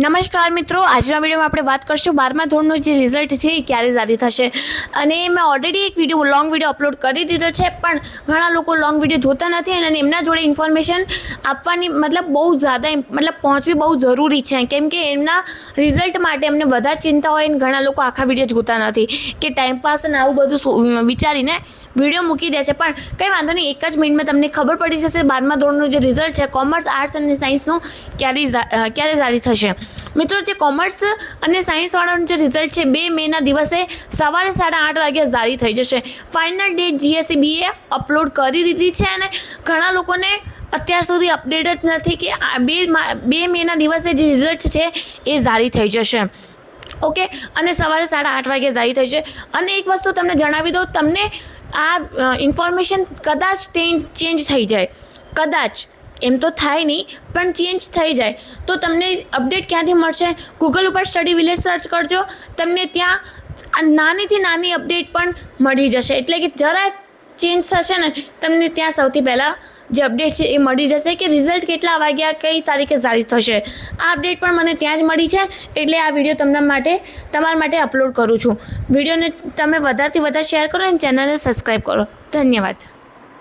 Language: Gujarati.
નમસ્કાર મિત્રો, આજના વિડીયોમાં આપણે વાત કરશું 12મા ધોરણનું જે રિઝલ્ટ છે એ ક્યારે જારી થશે. અને મેં ઓલરેડી એક લોંગ વિડીયો અપલોડ કરી દીધો છે, પણ ઘણા લોકો લોંગ વિડીયો જોતા નથી અને એમના જોડે ઇન્ફોર્મેશન આપવાની બહુ ઝ્યાદા પહોંચવી બહુ જરૂરી છે, કેમ કે એમના રિઝલ્ટ માટે એમને વધારે ચિંતા હોય અને ઘણા લોકો આખા વિડીયો જોતા નથી કે ટાઈમપાસ અને આવું બધું વિચારીને વિડીયો મૂકી દે છે. પણ કંઈ વાંધો નહીં, એક જ મિનિટમાં તમને ખબર પડી જશે 12મા ધોરણનું જે રિઝલ્ટ છે કોમર્સ, આર્ટ્સ અને સાયન્સનું ક્યારે જારી થશે. મિત્રો, જે કોમર્સ અને સાયન્સવાળાનું જે રિઝલ્ટ છે 2 મેના દિવસે સવારે 8:30 વાગે જારી થઈ જશે. ફાઇનલ ડેટ GSEBએ અપલોડ કરી દીધી છે અને ઘણા લોકોને અત્યાર સુધી અપડેટ જ નથી કે 2 મેના દિવસે જે રિઝલ્ટ છે એ જારી થઈ જશે. ઓકે, અને સવારે 8:30 વાગે જારી થઈ છે. અને એક વસ્તુ તમને જણાવી દઉં, તમને આ ઇન્ફોર્મેશન કદાચ ચેન્જ થઈ જાય, કદાચ, એમ તો થાય નહીં પણ ચેન્જ થઈ જાય તો તમને અપડેટ ક્યાંથી મળશે? ગૂગલ ઉપર સ્ટડી વિલેજ સર્ચ કરજો, તમને ત્યાં નાનીથી નાની અપડેટ પણ મળી જશે. એટલે કે જરા ચેન્જ થશે ને, તમને ત્યાં સૌથી પહેલાં જે અપડેટ છે એ મળી જશે કે રિઝલ્ટ કેટલા વાગ્યા કઈ તારીખે જારી થશે. આ અપડેટ પણ મને ત્યાં જ મળી છે, એટલે આ વિડીયો તમારા માટે અપલોડ કરું છું. વિડીયોને તમે વધારેથી વધારે શેર કરો અને ચેનલને સબસ્ક્રાઈબ કરો. ધન્યવાદ.